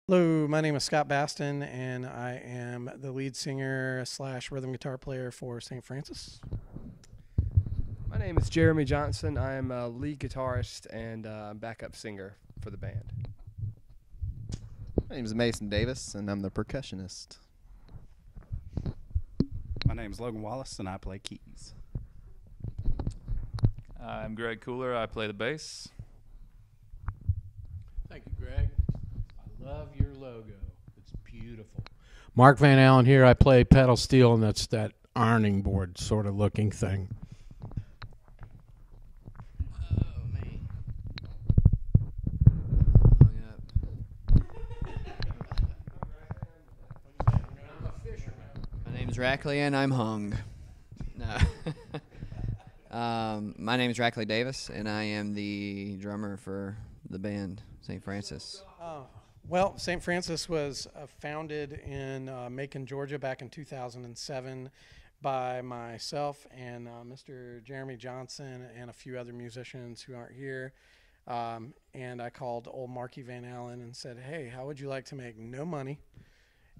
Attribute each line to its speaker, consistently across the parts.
Speaker 1: Hello, my name is Scott Baston, and I am the lead singer slash rhythm guitar player for St. Francis.
Speaker 2: My name is Jeremy Johnson. I am a lead guitarist and backup singer for the band.
Speaker 3: My name is Mason Davis, and I'm the percussionist.
Speaker 4: My name is Logan Wallace, and I play keys.
Speaker 5: I'm Greg Cooler. I play the bass.
Speaker 6: Thank you, Greg. I love your logo. It's beautiful. Mark Van Allen here. I play pedal steel, and that's that ironing board sort of looking thing.
Speaker 7: Oh, man.
Speaker 6: I'm a fisherman.
Speaker 7: My name's Rackley, and I'm hung. No. My name is Rackley Davis, and I am the drummer for the band, St. Francis.
Speaker 1: Well, St. Francis was founded in Macon, Georgia back in 2007 by myself and Mr. Jeremy Johnson and a few other musicians who aren't here. And I called old Marky Van Allen and said, hey, how would you like to make no money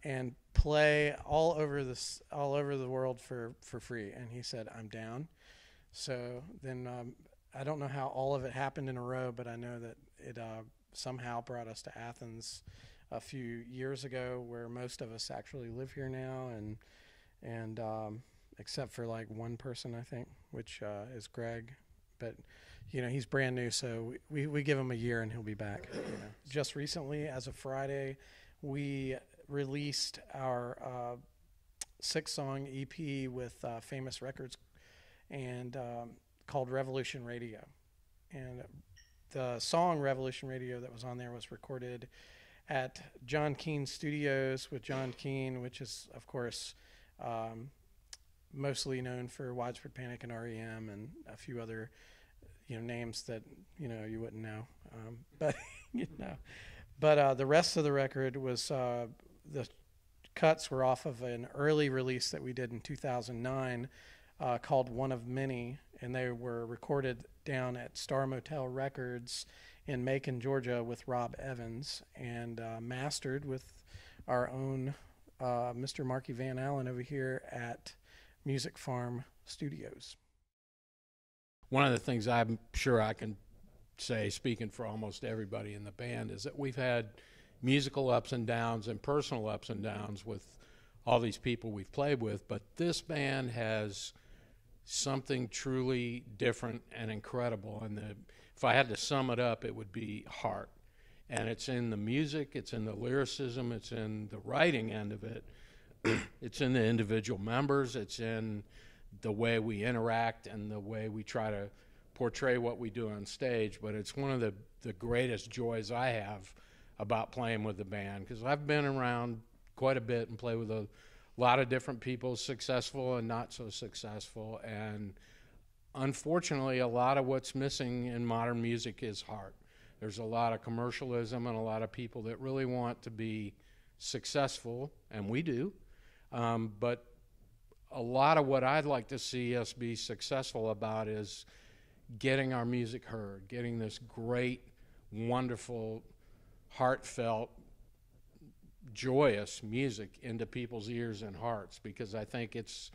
Speaker 1: and play all over the world for free? And he said, I'm down. So then I don't know how all of it happened in a row, but I know that it somehow brought us to Athens a few years ago, where most of us actually live here now, and except for like one person, I think, which is Greg. But he's brand new, so we give him a year and he'll be back. Just recently, as of Friday, we released our 6-song EP with Famous Records and called Revolution Radio. And the song Revolution Radio that was on there was recorded at John Keane Studios with John Keane, which is, of course, mostly known for Widespread Panic and REM and a few other names that you wouldn't know. But the rest of the record was the cuts were off of an early release that we did in 2009 called One of Many, and they were recorded down at Star Motel Records in Macon, Georgia with Rob Evans, and mastered with our own Mr. Marky Van Allen over here at Music Farm Studios.
Speaker 6: One of the things I'm sure I can say, speaking for almost everybody in the band, is that we've had musical ups and downs and personal ups and downs with all these people we've played with, but this band has something truly different and incredible. And if I had to sum it up, it would be heart. And it's in the music, it's in the lyricism, it's in the writing end of it, it's in the individual members, it's in the way we interact and the way we try to portray what we do on stage. But it's one of the greatest joys I have about playing with the band, because I've been around quite a bit and played with a lot of different people, successful and not so successful, and unfortunately a lot of what's missing in modern music is heart. There's a lot of commercialism and a lot of people that really want to be successful, and we do, but a lot of what I'd like to see us be successful about is getting our music heard, getting this great, wonderful, heartfelt, joyous music into people's ears and hearts, because I think it's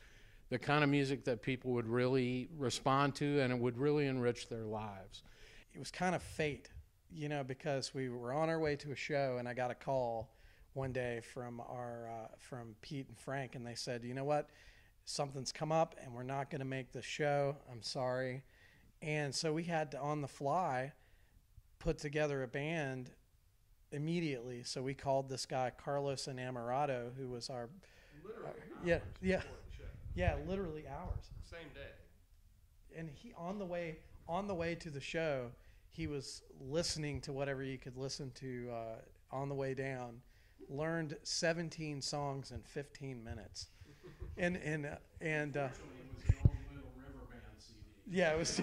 Speaker 6: the kind of music that people would really respond to, and it would really enrich their lives.
Speaker 1: It was kind of fate, because we were on our way to a show, and I got a call one day from from Pete and Frank, and they said, you know what, something's come up and we're not going to make the show. I'm sorry. And so we had to, on the fly, put together a band immediately. So we called this guy Carlos Enamorado, who was our literally hours.
Speaker 2: Same day.
Speaker 1: And he on the way to the show, he was listening to whatever he could listen to on the way down. Learned 17 songs in 15 minutes, and
Speaker 6: It was an old Little River Band CD.
Speaker 1: yeah, it was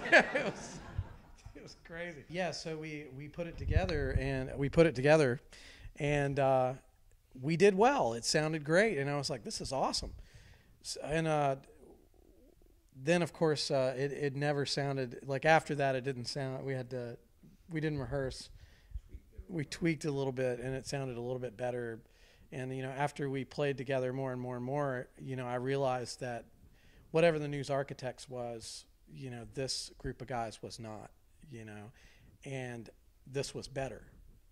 Speaker 1: it was crazy. Yeah, so we put it together, and we did well. It sounded great, and I was like, this is awesome. And then of course it never sounded like, after that it didn't sound. We didn't rehearse. we tweaked a little bit, and it sounded a little bit better. And after we played together more and more and more, I realized that whatever the News Architects was, this group of guys was not, and this was better.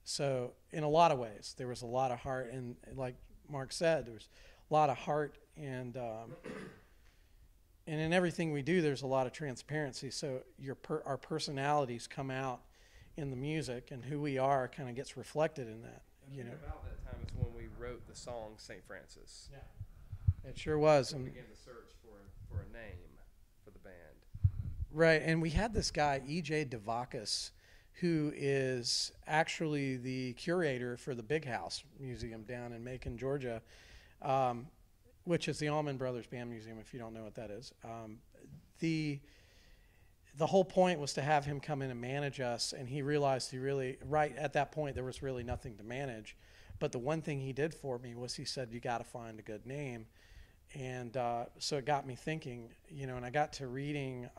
Speaker 1: So in a lot of ways, there was a lot of heart, and like Mark said, there was a lot of heart, and in everything we do, there's a lot of transparency. So our personalities come out in the music, and who we are kind of gets reflected in that.
Speaker 2: About that time is when we wrote the song St. Francis.
Speaker 1: Yeah, it sure was.
Speaker 2: We began the search for a name for the band.
Speaker 1: Right, and we had this guy, E.J. Devakis, who is actually the curator for the Big House Museum down in Macon, Georgia, which is the Allman Brothers Band Museum, if you don't know what that is. The whole point was to have him come in and manage us, and he realized right at that point, there was really nothing to manage. But the one thing he did for me was he said, you got to find a good name. And so it got me thinking, and I got to reading,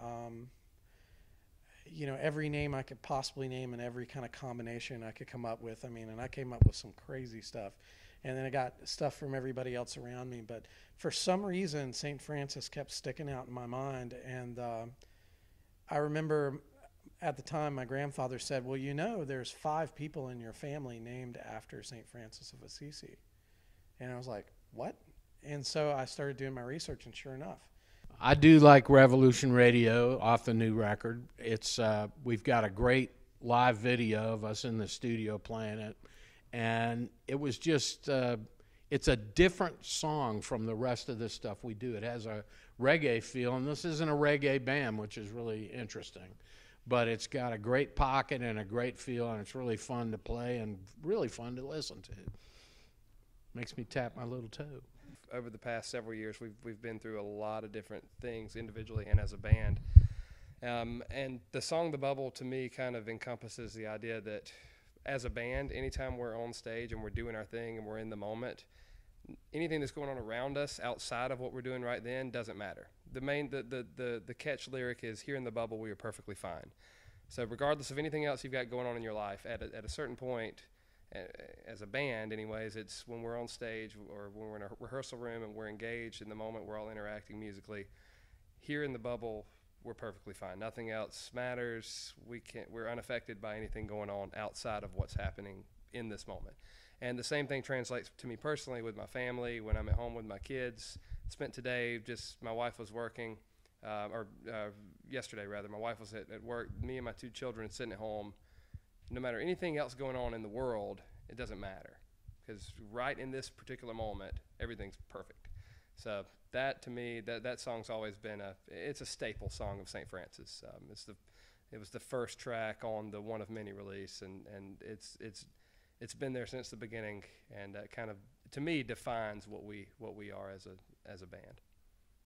Speaker 1: every name I could possibly name and every kind of combination I could come up with. And I came up with some crazy stuff. And then I got stuff from everybody else around me. But for some reason, St. Francis kept sticking out in my mind. And I remember at the time my grandfather said, well, there's 5 people in your family named after St. Francis of Assisi. And I was like, what? And so I started doing my research, and sure enough.
Speaker 6: I do like Revolution Radio off the new record. It's we've got a great live video of us in the studio playing it, and it was just it's a different song from the rest of this stuff we do. It has a reggae feel, and this isn't a reggae band, which is really interesting, but it's got a great pocket and a great feel, and it's really fun to play and really fun to listen to. Makes me tap my little toe.
Speaker 2: Over the past several years, we've been through a lot of different things individually and as a band. And the song The Bubble, to me, kind of encompasses the idea that as a band, anytime we're on stage and we're doing our thing and we're in the moment, anything that's going on around us outside of what we're doing right then doesn't matter. The catch lyric is, here in the bubble, we are perfectly fine. So regardless of anything else you've got going on in your life, at a certain point, as a band anyways, it's when we're on stage or when we're in a rehearsal room and we're engaged in the moment, we're all interacting musically. Here in the bubble, we're perfectly fine. Nothing else matters. We're unaffected by anything going on outside of what's happening in this moment. And the same thing translates to me personally with my family when I'm at home with my kids. Spent today, my wife was working, yesterday rather, my wife was at work, me and my 2 children sitting at home. No matter anything else going on in the world, it doesn't matter, because right in this particular moment, everything's perfect. So that, to me, that song's always been it's a staple song of St. Francis. It was the first track on the One of Many release, and it's been there since the beginning, and kind of, to me, defines what we are as a band.